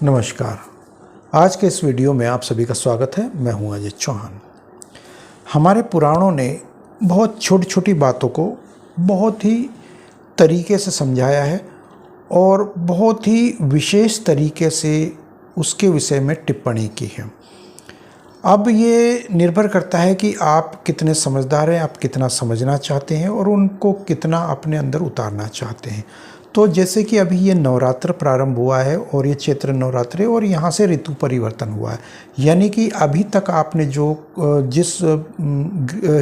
नमस्कार। आज के इस वीडियो में आप सभी का स्वागत है। मैं हूं अजय चौहान। हमारे पुराणों ने बहुत छोटी छोटी बातों को बहुत ही तरीके से समझाया है और बहुत ही विशेष तरीके से उसके विषय में टिप्पणी की है। अब ये निर्भर करता है कि आप कितने समझदार हैं, आप कितना समझना चाहते हैं और उनको कितना अपने अंदर उतारना चाहते हैं। तो जैसे कि अभी ये नवरात्र प्रारंभ हुआ है और ये चैत्र नवरात्र है और यहाँ से ऋतु परिवर्तन हुआ है, यानी कि अभी तक आपने जो जिस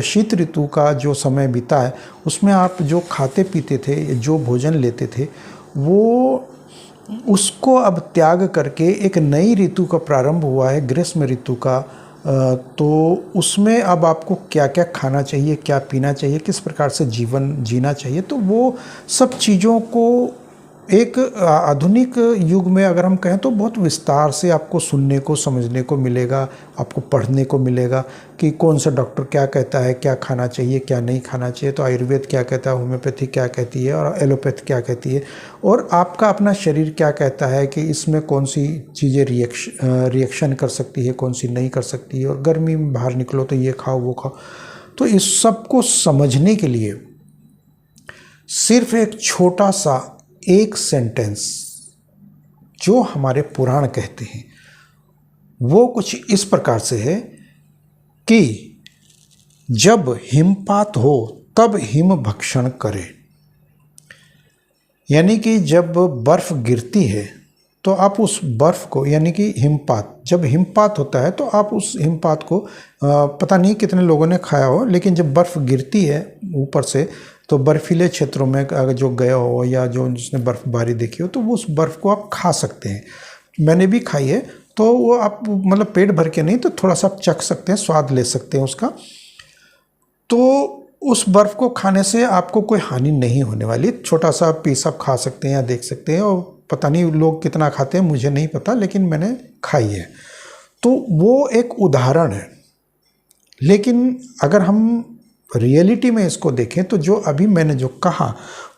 शीत ऋतु का जो समय बीता है उसमें आप जो खाते पीते थे, जो भोजन लेते थे, वो उसको अब त्याग करके एक नई ऋतु का प्रारंभ हुआ है, ग्रीष्म ऋतु का। तो उसमें अब आपको क्या क्या खाना चाहिए, क्या पीना चाहिए, किस प्रकार से जीवन जीना चाहिए, तो वो सब चीज़ों को एक आधुनिक युग में अगर हम कहें तो बहुत विस्तार से आपको सुनने को, समझने को मिलेगा, आपको पढ़ने को मिलेगा कि कौन सा डॉक्टर क्या कहता है, क्या खाना चाहिए, क्या नहीं खाना चाहिए। तो आयुर्वेद क्या कहता है, होम्योपैथी क्या कहती है और एलोपैथ क्या कहती है, और आपका अपना शरीर क्या कहता है कि इसमें कौन सी चीज़ें रिएक्शन कर सकती है, कौन सी नहीं कर सकती है, और गर्मी में बाहर निकलो तो ये खाओ वो खाओ। तो इस सब को समझने के लिए सिर्फ एक छोटा सा एक सेंटेंस जो हमारे पुराण कहते हैं वो कुछ इस प्रकार से है कि जब हिमपात हो तब हिम भक्षण करे। यानी कि जब बर्फ गिरती है तो आप उस बर्फ को, यानी कि हिमपात, जब हिमपात होता है तो आप उस हिमपात को पता नहीं कितने लोगों ने खाया हो, लेकिन जब बर्फ़ गिरती है ऊपर से तो बर्फीले क्षेत्रों में अगर जो गया हो या जो जिसने बर्फ़बारी देखी हो तो वो उस बर्फ़ को आप खा सकते हैं। मैंने भी खाई है। तो वो आप मतलब पेट भर के नहीं तो थोड़ा सा आप चख सकते हैं, स्वाद ले सकते हैं उसका। तो उस बर्फ़ को खाने से आपको कोई हानि नहीं होने वाली। छोटा सा पीस आप खा सकते हैं या देख सकते हैं, और पता नहीं लोग कितना खाते हैं, मुझे नहीं पता, लेकिन मैंने खाई है। तो वो एक उदाहरण है। लेकिन अगर हम रियलिटी में इसको देखें तो जो अभी मैंने जो कहा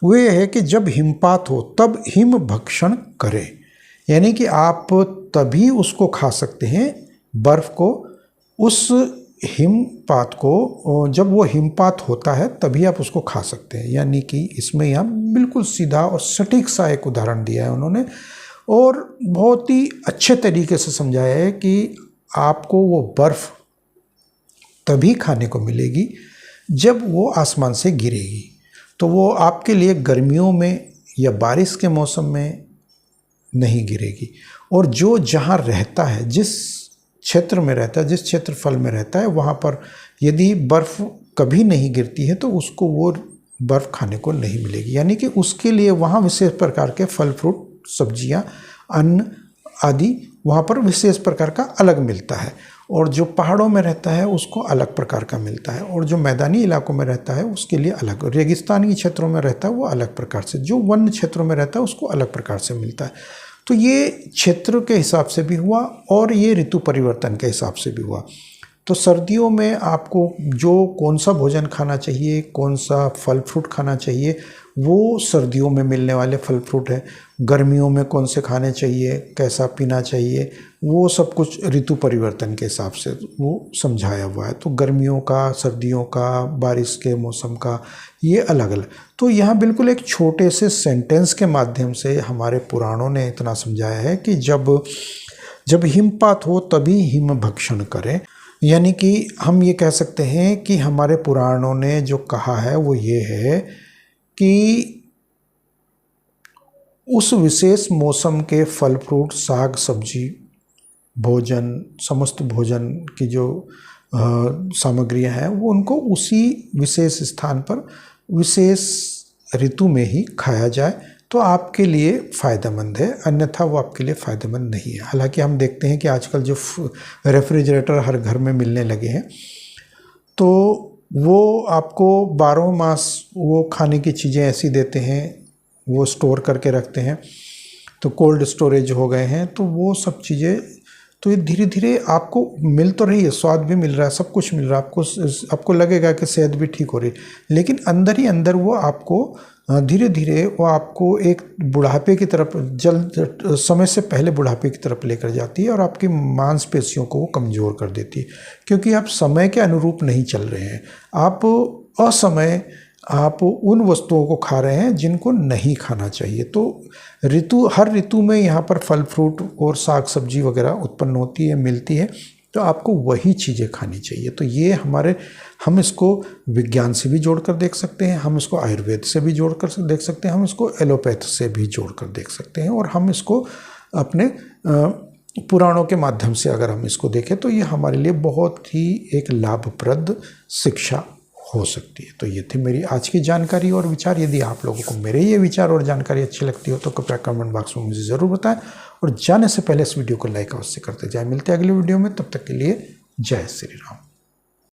वो ये है कि जब हिमपात हो तब हिम भक्षण करें, यानी कि आप तभी उसको खा सकते हैं, बर्फ़ को, उस हिमपात को। जब वो हिमपात होता है तभी आप उसको खा सकते हैं। यानी कि इसमें यहाँ बिल्कुल सीधा और सटीक सा एक उदाहरण दिया है उन्होंने, और बहुत ही अच्छे तरीके से समझाया है कि आपको वो बर्फ़ तभी खाने को मिलेगी जब वो आसमान से गिरेगी। तो वो आपके लिए गर्मियों में या बारिश के मौसम में नहीं गिरेगी। और जो जहाँ रहता है, जिस क्षेत्र में रहता है, जिस क्षेत्रफल में रहता है, वहाँ पर यदि बर्फ़ कभी नहीं गिरती है तो उसको वो बर्फ़ खाने को नहीं मिलेगी। यानी कि उसके लिए वहाँ विशेष प्रकार के फल, फ्रूट, सब्जियाँ, अन्न आदि वहाँ पर विशेष प्रकार का अलग मिलता है। और जो पहाड़ों में रहता है उसको अलग प्रकार का मिलता है, और जो मैदानी इलाकों में रहता है उसके लिए अलग, रेगिस्तानी क्षेत्रों में रहता है वो अलग प्रकार से, जो वन क्षेत्रों में रहता है उसको अलग प्रकार से मिलता है। तो ये क्षेत्र के हिसाब से भी हुआ और ये ऋतु परिवर्तन के हिसाब से भी हुआ। तो सर्दियों में आपको जो कौन सा भोजन खाना चाहिए, कौन सा फल फ्रूट खाना चाहिए, वो सर्दियों में मिलने वाले फल फ्रूट है। गर्मियों में कौन से खाने चाहिए, कैसा पीना चाहिए, वो सब कुछ ऋतु परिवर्तन के हिसाब से वो समझाया हुआ है। तो गर्मियों का, सर्दियों का, बारिश के मौसम का, ये अलग अलग। तो यहाँ बिल्कुल एक छोटे से सेंटेंस के माध्यम से हमारे पुराणों ने इतना समझाया है कि जब हिमपात हो तभी हिम भक्षण करें। यानी कि हम ये कह सकते हैं कि हमारे पुराणों ने जो कहा है वो ये है कि उस विशेष मौसम के फल फ्रूट, साग सब्जी, भोजन, समस्त भोजन की जो सामग्रियां हैं वो उनको उसी विशेष स्थान पर विशेष ऋतु में ही खाया जाए तो आपके लिए फ़ायदेमंद है, अन्यथा वो आपके लिए फ़ायदेमंद नहीं है। हालांकि हम देखते हैं कि आजकल जो रेफ्रिजरेटर हर घर में मिलने लगे हैं तो वो आपको 12 मास वो खाने की चीज़ें ऐसी देते हैं, वो स्टोर करके रखते हैं। तो कोल्ड स्टोरेज हो गए हैं, तो वो सब चीज़ें तो ये धीरे धीरे आपको मिल तो रही है, स्वाद भी मिल रहा है, सब कुछ मिल रहा है, आपको लगेगा कि सेहत भी ठीक हो रही, लेकिन अंदर ही अंदर वो आपको धीरे धीरे वो आपको एक बुढ़ापे की तरफ, जल्द समय से पहले बुढ़ापे की तरफ लेकर जाती है और आपकी मांसपेशियों को वो कमज़ोर कर देती है, क्योंकि आप समय के अनुरूप नहीं चल रहे हैं। आप असमय आप उन वस्तुओं को खा रहे हैं जिनको नहीं खाना चाहिए। तो हर ऋतु में यहाँ पर फल फ्रूट और साग सब्जी वगैरह उत्पन्न होती है, मिलती है, तो आपको वही चीज़ें खानी चाहिए। तो ये हम इसको विज्ञान से भी जोड़कर देख सकते हैं, हम इसको आयुर्वेद से भी जोड़कर देख सकते हैं, हम इसको एलोपैथ से भी जोड़कर देख सकते हैं, और हम इसको अपने पुराणों के माध्यम से अगर हम इसको देखें तो ये हमारे लिए बहुत ही एक लाभप्रद शिक्षा हो सकती है। तो ये थी मेरी आज की जानकारी और विचार। यदि आप लोगों को मेरे ये विचार और जानकारी अच्छी लगती हो तो कृपया कमेंट बॉक्स में मुझे ज़रूर बताएं, और जाने से पहले इस वीडियो को लाइक अवश्य करते जाएं। मिलते हैं अगले वीडियो में, तब तक के लिए जय श्री राम।